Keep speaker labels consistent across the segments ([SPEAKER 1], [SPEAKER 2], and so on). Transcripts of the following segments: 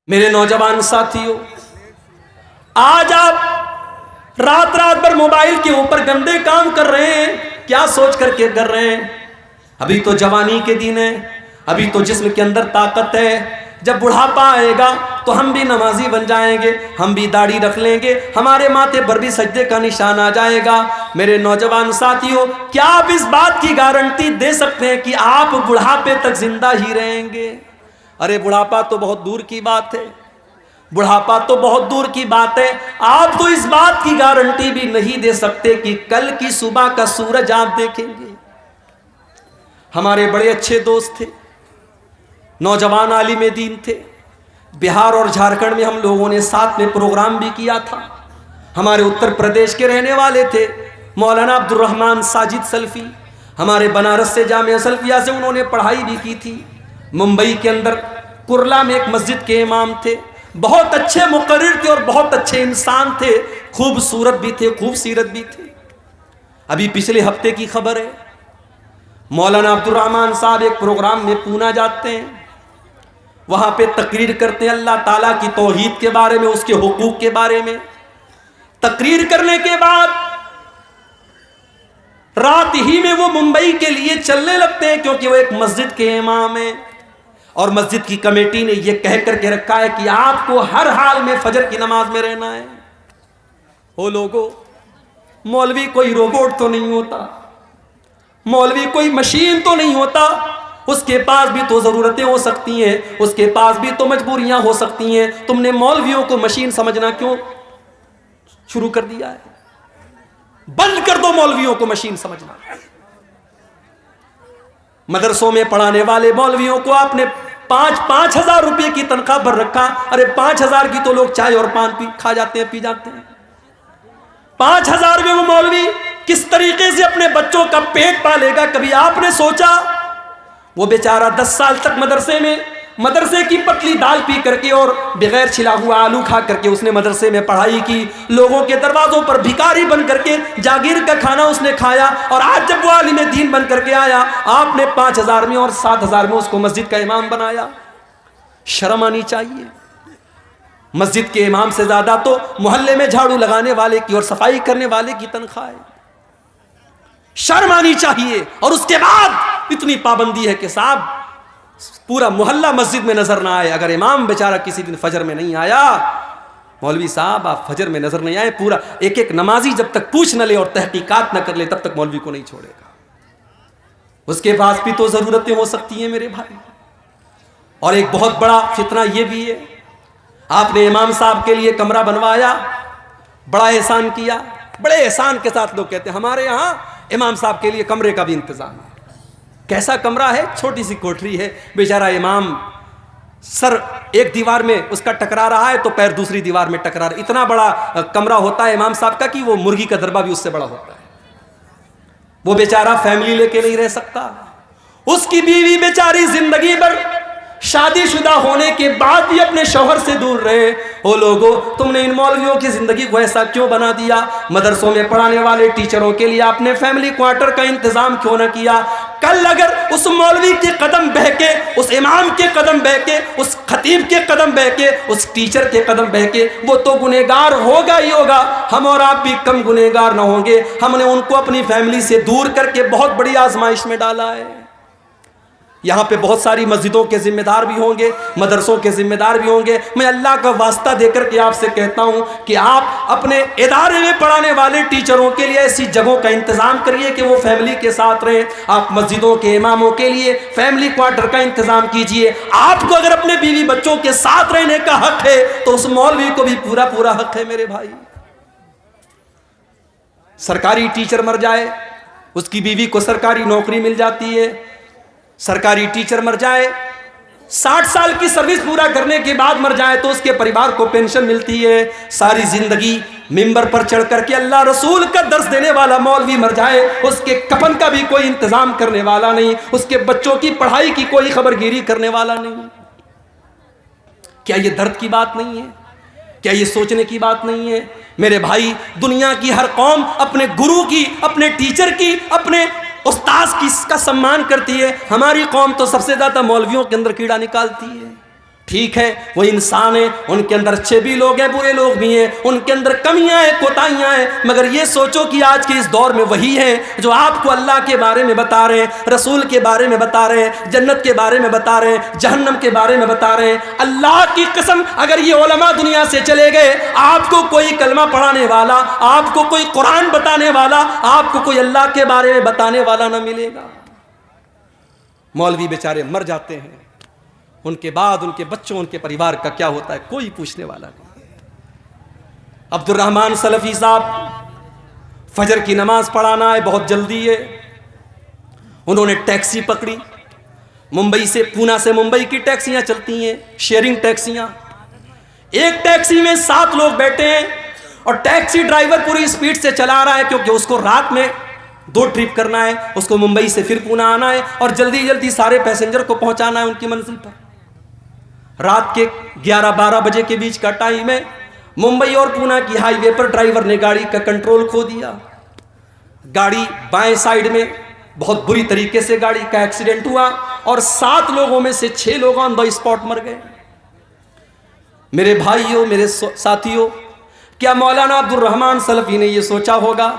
[SPEAKER 1] मेरे नौजवान साथियों, आज आप रात रात भर मोबाइल के ऊपर गंदे काम कर रहे हैं। क्या सोच करके कर रहे हैं? अभी तो जवानी के दिन है, अभी तो जिस्म के अंदर ताकत है। जब बुढ़ापा आएगा तो हम भी नमाजी बन जाएंगे, हम भी दाढ़ी रख लेंगे, हमारे माथे पर भी सजदे का निशान आ जाएगा। मेरे नौजवान साथियों, क्या आप इस बात की गारंटी दे सकते हैं कि आप बुढ़ापे तक जिंदा ही रहेंगे? अरे बुढ़ापा तो बहुत दूर की बात है, बुढ़ापा तो बहुत दूर की बात है। आप तो इस बात की गारंटी भी नहीं दे सकते कि कल की सुबह का सूरज आप देखेंगे। हमारे बड़े अच्छे दोस्त थे, नौजवान आलिम दीन थे। बिहार और झारखंड में हम लोगों ने साथ में प्रोग्राम भी किया था। हमारे उत्तर प्रदेश के रहने वाले थे मौलाना अब्दुल रहमान साजिद सल्फी, हमारे बनारस से जामिया सल्फिया से उन्होंने पढ़ाई भी की थी। मुंबई के अंदर कुर्ला में एक मस्जिद के इमाम थे, बहुत अच्छे मुकर्रिर थे और बहुत अच्छे इंसान थे, खूबसूरत भी थे, खूबसीरत भी थे। अभी पिछले हफ्ते की खबर है, मौलाना अब्दुल रहमान साहब एक प्रोग्राम में पूना जाते हैं, वहां पे तकरीर करते हैं अल्लाह ताला की तौहीद के बारे में, उसके हुकूक के बारे में। तकरीर करने के बाद रात ही में वो मुंबई के लिए चलने लगते हैं, क्योंकि वो एक मस्जिद के इमाम हैं और मस्जिद की कमेटी ने यह कह करके रखा है कि आपको हर हाल में फजर की नमाज में रहना है। हो लोगों, मौलवी कोई रोबोट तो नहीं होता, मौलवी कोई मशीन तो नहीं होता, उसके पास भी तो जरूरतें हो सकती हैं, उसके पास भी तो मजबूरियां हो सकती हैं। तुमने मौलवियों को मशीन समझना क्यों शुरू कर दिया है? बंद कर दो मौलवियों को मशीन समझना। मदरसों में पढ़ाने वाले मौलवियों को आपने 5-5 हजार रुपए की तनख्वाह भर रखा। अरे 5 हजार की तो लोग चाय और पान खा जाते हैं, पी जाते हैं। 5 हजार में वो मौलवी किस तरीके से अपने बच्चों का पेट पालेगा? कभी आपने सोचा? वो बेचारा 10 साल तक मदरसे की पतली दाल पी करके और बगैर छिला हुआ आलू खा करके उसने मदरसे में पढ़ाई की, लोगों के दरवाजों पर भिखारी बन करके जागीर का खाना उसने खाया, और आज जब वो आलिम दीन बन करके आया, आपने 5 हजार में और 7 हजार में उसको मस्जिद का इमाम बनाया। शर्म आनी चाहिए। मस्जिद के इमाम से ज्यादा तो मोहल्ले में झाड़ू लगाने वाले की और सफाई करने वाले की तनख्वाह है। शर्म आनी चाहिए। और उसके बाद इतनी पाबंदी है कि साहब पूरा मोहल्ला मस्जिद में नजर ना आए। अगर इमाम बेचारा किसी दिन फजर में नहीं आया, मौलवी साहब आप फजर में नजर नहीं आए, पूरा एक एक नमाजी जब तक पूछ न ले और तहकीकात न कर ले, तब तक मौलवी को नहीं छोड़ेगा। उसके पास भी तो जरूरतें हो सकती हैं मेरे भाई। और एक बहुत बड़ा फितना यह भी है, आपने इमाम साहब के लिए कमरा बनवाया, बड़ा एहसान किया, बड़े एहसान के साथ लोग कहते हैं हमारे यहां इमाम साहब के लिए कमरे का भी इंतजाम है। कैसा कमरा है? छोटी सी कोठरी है। बेचारा इमाम सर एक दीवार में उसका टकरा रहा है तो पैर दूसरी दीवार में टकरा रहा है। इतना बड़ा कमरा होता है इमाम साहब का कि वो मुर्गी का दरबा भी उससे बड़ा होता है। वो बेचारा फैमिली लेके नहीं रह सकता। उसकी बीवी बेचारी जिंदगी भर शादीशुदा होने के बाद भी अपने शौहर से दूर रहे। ओ लोगों, तुमने इन मौलवियों की जिंदगी को ऐसा क्यों बना दिया? मदरसों में पढ़ाने वाले टीचरों के लिए आपने फैमिली क्वार्टर का इंतजाम क्यों न किया? कल अगर उस मौलवी के कदम बह के, उस इमाम के कदम बह के, उस खतीब के कदम बह के, उस टीचर के कदम बह के, वो तो गुनहगार होगा ही होगा। हम और आप भी कम गुनहगार न होंगे। हमने उनको अपनी फैमिली से दूर करके बहुत बड़ी आजमाइश में डाला है। यहाँ पे बहुत सारी मस्जिदों के जिम्मेदार भी होंगे, मदरसों के जिम्मेदार भी होंगे। मैं अल्लाह का वास्ता देकर के आपसे कहता हूँ कि आप अपने इदारे में पढ़ाने वाले टीचरों के लिए ऐसी जगहों का इंतजाम करिए कि वो फैमिली के साथ रहें। आप मस्जिदों के इमामों के लिए फैमिली क्वार्टर का इंतजाम कीजिए। आपको अगर अपने बीवी बच्चों के साथ रहने का हक है तो उस मौलवी को भी पूरा पूरा हक है मेरे भाई। सरकारी टीचर मर जाए, उसकी बीवी को सरकारी नौकरी मिल जाती है। सरकारी टीचर मर जाए, 60 साल की सर्विस पूरा करने के बाद मर जाए तो उसके परिवार को पेंशन मिलती है। सारी जिंदगी मिंबर पर चढ़ करके अल्लाह रसूल का दर्स देने वाला मौलवी मर जाए, उसके कफन का भी कोई इंतजाम करने वाला नहीं, उसके बच्चों की पढ़ाई की कोई खबरगिरी करने वाला नहीं। क्या ये दर्द की बात नहीं है? क्या ये सोचने की बात नहीं है? मेरे भाई, दुनिया की हर कौम अपने गुरु की, अपने टीचर की, अपने उस्ताद की का सम्मान करती है। हमारी कौम तो सबसे ज्यादा मौलवियों के अंदर कीड़ा निकालती है। ठीक है, वो इंसान है, उनके अंदर अच्छे भी लोग हैं, बुरे लोग भी हैं, उनके अंदर कमियां हैं, कोताहियां हैं, मगर ये सोचो कि आज के इस दौर में वही हैं जो आपको अल्लाह के बारे में बता रहे हैं, रसूल के बारे में बता रहे हैं, जन्नत के बारे में बता रहे हैं, जहन्नम के बारे में बता रहे हैं। अल्लाह की कसम, अगर ये उलमा दुनिया से चले गए, आपको कोई कलमा पढ़ाने वाला, आपको कोई कुरान बताने वाला, आपको कोई अल्लाह के बारे में बताने वाला ना मिलेगा। मौलवी बेचारे मर जाते हैं, उनके बाद उनके बच्चों, उनके परिवार का क्या होता है कोई पूछने वाला नहीं। अब्दुल रहमान सलफी साहब, फजर की नमाज पढ़ाना है, बहुत जल्दी है, उन्होंने टैक्सी पकड़ी। मुंबई से, पूना से मुंबई की टैक्सियां चलती हैं, शेयरिंग टैक्सियां। एक टैक्सी में 7 लोग बैठे हैं और टैक्सी ड्राइवर पूरी स्पीड से चला रहा है, क्योंकि उसको रात में 2 ट्रिप करना है, उसको मुंबई से फिर पूना आना है और जल्दी जल्दी सारे पैसेंजर को पहुंचाना है उनकी मंजिल पर। रात के 11-12 बजे के बीच का टाइम है। मुंबई और पूना की हाईवे पर ड्राइवर ने गाड़ी का कंट्रोल खो दिया। गाड़ी बाएं साइड में, बहुत बुरी तरीके से गाड़ी का एक्सीडेंट हुआ और 7 लोगों में से 6 लोग ऑन द स्पॉट मर गए। मेरे भाइयों, मेरे साथियों, क्या मौलाना अब्दुल रहमान सलफी ने यह सोचा होगा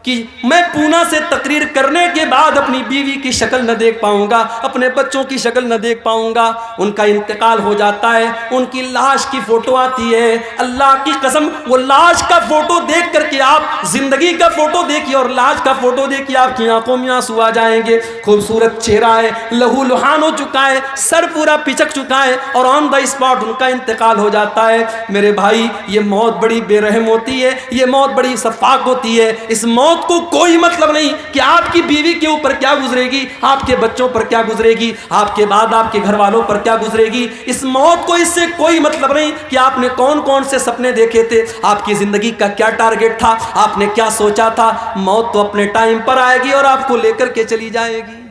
[SPEAKER 1] कि मैं पूना से तकरीर करने के बाद अपनी बीवी की शक्ल न देख पाऊंगा, अपने बच्चों की शक्ल न देख पाऊंगा? उनका इंतकाल हो जाता है, उनकी लाश की फोटो आती है। अल्लाह की कसम, वो लाश का फोटो देख करके आप जिंदगी का फोटो देखिए और लाश का फोटो देखिए, आपकी आंखों में आंसू आ जाएंगे। खूबसूरत चेहरा है, लहू लुहान हो चुका है, सर पूरा पिचक चुका है और ऑन द स्पॉट उनका इंतकाल हो जाता है। मेरे भाई, ये मौत बड़ी बेरहम होती है, ये मौत बड़ी शफाक होती है। इस मौत को कोई मतलब नहीं कि आपकी बीवी के ऊपर क्या गुजरेगी, आपके बच्चों पर क्या गुजरेगी, आपके बाद आपके घर वालों पर क्या गुजरेगी। इस मौत को इससे कोई मतलब नहीं कि आपने कौन कौन से सपने देखे थे, आपकी जिंदगी का क्या टारगेट था, आपने क्या सोचा था। मौत तो अपने टाइम पर आएगी और आपको लेकर के चली जाएगी,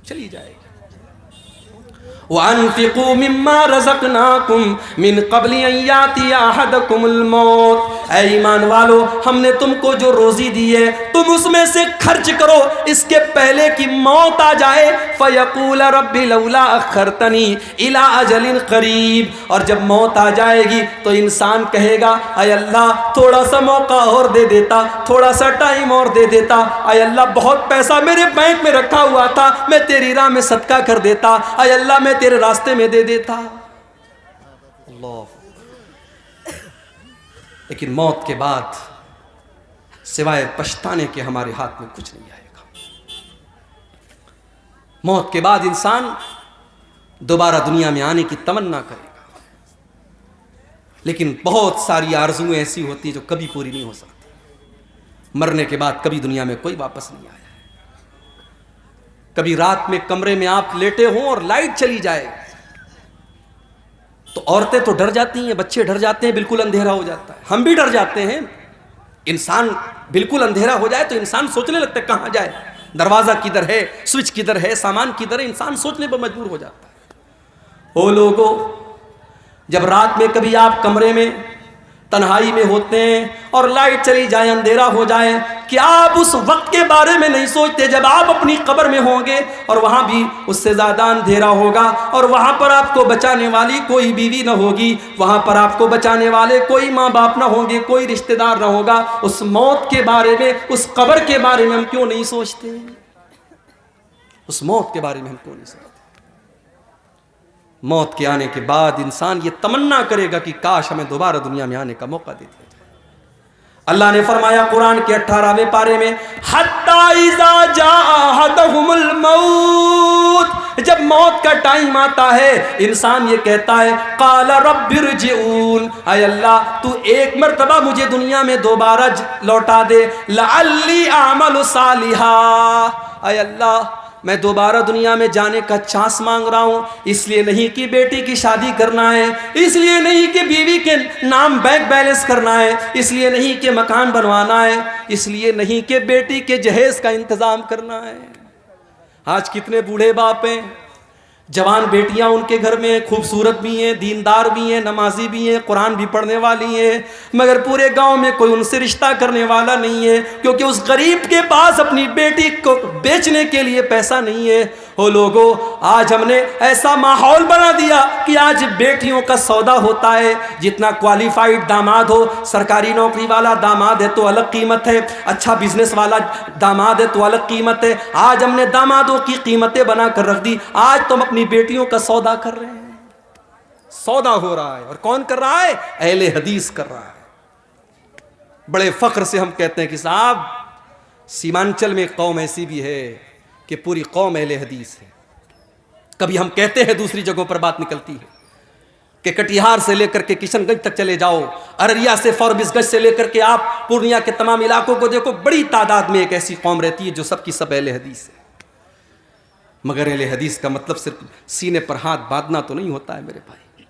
[SPEAKER 1] चली जाएगी। वअन्फिकू मिम्मा रज़क़नाकुम मिन क़ब्लि अन यातिया अहदकुमुल मौत। ऐ ईमान वालो, हमने तुमको जो रोजी दी है तुम उसमें से खर्च करो, इसके पहले कि मौत आ जाए। फ़यक़ूल रब्बी लौला अख़रतनी इला अजलिन क़रीब। और जब मौत आ जाएगी तो इंसान कहेगा, ऐ अल्लाह थोड़ा सा मौका और दे देता, थोड़ा सा टाइम और दे देता। ऐ अल्लाह बहुत पैसा मेरे बैंक में रखा हुआ था, मैं तेरी राह में सदका कर देता। ऐ अल्लाह मैं तेरे रास्ते में दे देता। अल्लाह। लेकिन मौत के बाद सिवाय पछताने के हमारे हाथ में कुछ नहीं आएगा। मौत के बाद इंसान दोबारा दुनिया में आने की तमन्ना करेगा, लेकिन बहुत सारी आरज़ुएं ऐसी होती हैं जो कभी पूरी नहीं हो सकती। मरने के बाद कभी दुनिया में कोई वापस नहीं आया। कभी रात में कमरे में आप लेटे हों और लाइट चली जाए तो औरतें तो डर जाती हैं, बच्चे डर जाते हैं, बिल्कुल अंधेरा हो जाता है, हम भी डर जाते हैं। इंसान बिल्कुल अंधेरा हो जाए तो इंसान सोचने लगता है कहाँ जाए, दरवाज़ा किधर है, स्विच किधर है, सामान किधर है, इंसान सोचने पर मजबूर हो जाता है। ओ लोगों, जब रात में कभी आप कमरे में तन्हाई में होते हैं और लाइट चली जाए, अंधेरा हो जाए, क्या आप उस वक्त के बारे में नहीं सोचते जब आप अपनी कब्र में होंगे और वहाँ भी उससे ज़्यादा अंधेरा होगा और वहाँ पर आपको बचाने वाली कोई बीवी ना होगी, वहाँ पर आपको बचाने वाले कोई माँ बाप ना होंगे, कोई रिश्तेदार ना होगा। उस मौत के बारे में, उस कब्र के बारे में हम क्यों नहीं सोचते? उस मौत के बारे में हम क्यों नहीं सोचते? मौत के आने के बाद इंसान ये तमन्ना करेगा कि काश हमें दोबारा दुनिया में आने का मौका दे दिया जाए। अल्लाह ने फरमाया कुरान के 18वें पारे में, हत्ता इज़ा जाअ अहदहुमुल मौत, जब मौत का टाइम आता है इंसान ये कहता है, क़ाल रब्बिरजिऊन, ऐ अल्लाह तू एक मरतबा मुझे दुनिया में दोबारा लौटा दे, लअल्ली अअमलु सालिहा, ऐ अल्लाह मैं दोबारा दुनिया में जाने का चांस मांग रहा हूँ। इसलिए नहीं कि बेटी की शादी करना है, इसलिए नहीं कि बीवी के नाम बैंक बैलेंस करना है, इसलिए नहीं कि मकान बनवाना है, इसलिए नहीं कि बेटी के जहेज का इंतज़ाम करना है। आज कितने बूढ़े बाप हैं, जवान बेटियां उनके घर में खूबसूरत भी हैं, दीनदार भी हैं, नमाजी भी हैं, कुरान भी पढ़ने वाली हैं, मगर पूरे गांव में कोई उनसे रिश्ता करने वाला नहीं है, क्योंकि उस गरीब के पास अपनी बेटी को बेचने के लिए पैसा नहीं है। हो लोगों, आज हमने ऐसा माहौल बना दिया कि आज बेटियों का सौदा होता है। जितना क्वालिफाइड दामाद हो, सरकारी नौकरी वाला दामाद है तो अलग कीमत है, अच्छा बिजनेस वाला दामाद है तो अलग कीमत है। आज हमने दामादों की कीमतें बना कर रख दी। आज तो हम अपनी बेटियों का सौदा कर रहे हैं। सौदा हो रहा है, और कौन कर रहा है? अहले हदीस कर रहा है। बड़े फख्र से हम कहते हैं कि साहब, सीमांचल में एक कौम ऐसी भी है कि पूरी कौम अहले हदीस है। कभी हम कहते हैं, दूसरी जगहों पर बात निकलती है कि कटिहार से लेकर के किशनगंज तक चले जाओ, अररिया से फॉरबिसगंज से लेकर के आप पूर्णिया के तमाम इलाकों को देखो, बड़ी तादाद में एक ऐसी कौम रहती है जो सबकी सब अहले हदीस है। मगर अहले हदीस का मतलब सिर्फ सीने पर हाथ बांधना तो नहीं होता है मेरे भाई।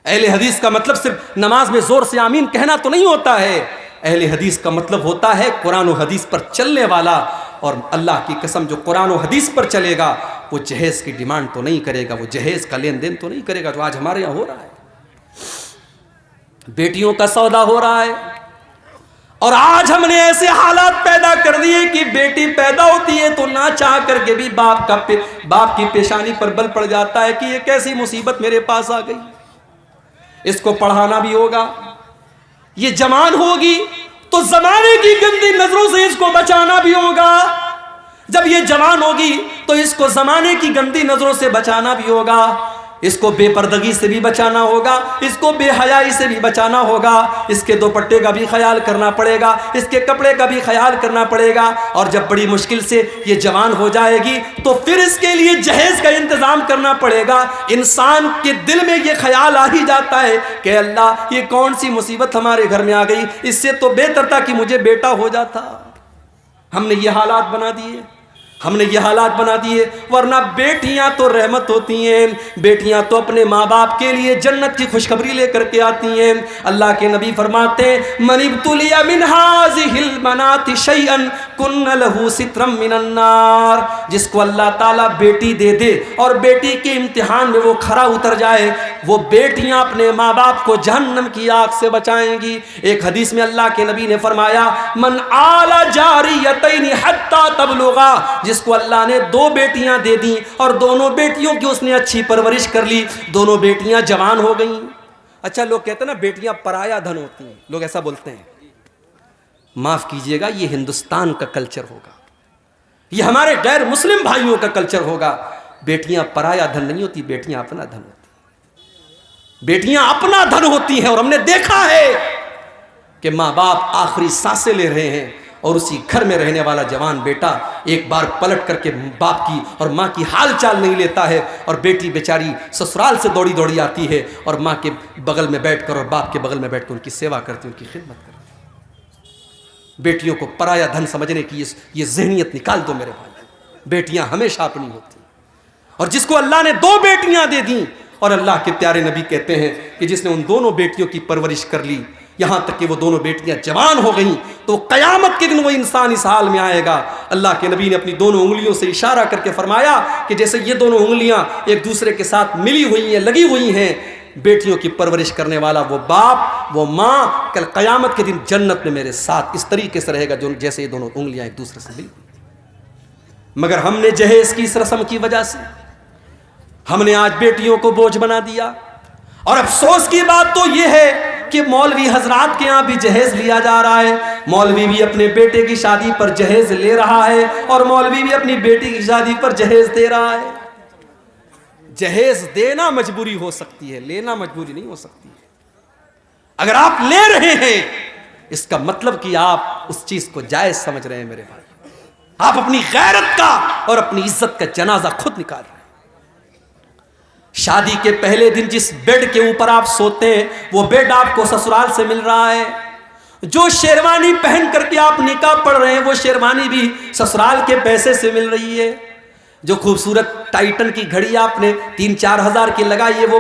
[SPEAKER 1] अहले हदीस का मतलब सिर्फ नमाज में जोर से आमीन कहना तो नहीं होता है। अहले हदीस का मतलब होता है कुरान और हदीस पर चलने वाला। और अल्लाह की कसम, जो कुरान और हदीस पर चलेगा वो जहेज की डिमांड तो नहीं करेगा, वो जहेज का लेन देन तो नहीं करेगा, जो आज हमारे यहाँ हो रहा है। बेटियों का सौदा हो रहा है, और आज हमने ऐसे हालात पैदा कर दिए कि बेटी पैदा होती है तो ना चाह करके भी बाप की पेशानी पर बल पड़ जाता है कि ये कैसी मुसीबत मेरे पास आ गई, इसको पढ़ाना भी होगा, ये जवान होगी तो जमाने की गंदी नजरों से इसको बचाना भी होगा, जब ये जवान होगी तो इसको जमाने की गंदी नजरों से बचाना भी होगा, इसको बेपर्दगी से भी बचाना होगा, इसको बेहयाई से भी बचाना होगा, इसके दुपट्टे का भी ख्याल करना पड़ेगा, इसके कपड़े का भी ख्याल करना पड़ेगा। और जब बड़ी मुश्किल से ये जवान हो जाएगी तो फिर इसके लिए जहेज का इंतजाम करना पड़ेगा। इंसान के दिल में ये ख्याल आ ही जाता है कि अल्लाह, ये कौन सी मुसीबत हमारे घर में आ गई, इससे तो बेहतर था कि मुझे बेटा हो जाता। हमने ये हालात बना दिए, हमने ये हालात बना दिए। वरना बेटियां तो रहमत होती हैं, बेटियां तो अपने माँ बाप के लिए जन्नत की खुशखबरी लेकर के आती हैं। अल्लाह के नबी फरमाते हैं, मनिब्तुलिया मिन हाज़िहिल मनाति शैअन कुन्न लहू सित्रम मिनन नार। जिसको अल्लाह ताला बेटी दे दे और बेटी के इम्तिहान में वो खरा उतर जाए, वो बेटियां अपने माँ बाप को जहन्नम की आग से बचाएंगी। एक हदीस में अल्लाह के नबी ने फरमाया, मन आला जारियतैनि हत्ता तबलुगा। जिसको अल्लाह ने 2 बेटियां दे दी और दोनों बेटियों की उसने अच्छी परवरिश कर ली, दोनों बेटियां जवान हो गईं। अच्छा, लोग कहते हैं ना बेटियां पराया धन होती हैं, लोग ऐसा बोलते हैं। माफ कीजिएगा, ये हिंदुस्तान का कल्चर होगा, ये हमारे गैर मुस्लिम भाइयों का कल्चर होगा। बेटियां पराया धन नहीं होती, बेटियां अपना धन होती, बेटियां अपना धन होती हैं। और हमने देखा है कि माँ बाप आखिरी सांसें ले रहे हैं और उसी घर में रहने वाला जवान बेटा एक बार पलट करके बाप की और माँ की हाल चाल नहीं लेता है, और बेटी बेचारी ससुराल से दौड़ी दौड़ी आती है और माँ के बगल में बैठकर और बाप के बगल में बैठकर उनकी सेवा करती, उनकी खिदमत करती। बेटियों को पराया धन समझने की ये ज़हनियत निकाल दो मेरे भाई। बेटियां हमेशा अपनी होती, और जिसको अल्लाह ने 2 बेटियां दे दी, और अल्लाह के प्यारे नबी कहते हैं कि जिसने उन दोनों बेटियों की परवरिश कर ली, यहां तक कि वो दोनों बेटियां जवान हो गईं, तो कयामत के दिन वो इंसान इस हाल में आएगा। अल्लाह के नबी ने अपनी दोनों उंगलियों से इशारा करके फरमाया कि जैसे ये दोनों उंगलियां एक दूसरे के साथ मिली हुई हैं, लगी हुई हैं, बेटियों की परवरिश करने वाला वो बाप, वो माँ कल कयामत के दिन जन्नत में मेरे साथ इस तरीके से रहेगा जो जैसे ये दोनों उंगलियां एक दूसरे से मिली। मगर हमने जहेज की इस रस्म की वजह से हमने आज बेटियों को बोझ बना दिया। और अफसोस की बात तो यह है कि मौलवी हजरात के यहाँ भी जहेज लिया जा रहा है। मौलवी भी अपने बेटे की शादी पर जहेज ले रहा है और मौलवी भी अपनी बेटी की शादी पर जहेज दे रहा है। जहेज देना मजबूरी हो सकती है, लेना मजबूरी नहीं हो सकती है। अगर आप ले रहे हैं इसका मतलब कि आप उस चीज को जायज समझ रहे हैं मेरे भाई। आप अपनी गैरत का और अपनी इज्जत का जनाजा खुद निकाल रहे हैं। शादी के पहले दिन जिस बेड के ऊपर आप सोते हैं वो बेड आपको ससुराल से मिल रहा है। जो शेरवानी पहन करके आप निकाह पढ़ रहे हैं वो शेरवानी भी ससुराल के पैसे से मिल रही है। जो खूबसूरत टाइटन की घड़ी आपने 3-4 हज़ार की लगाई है वो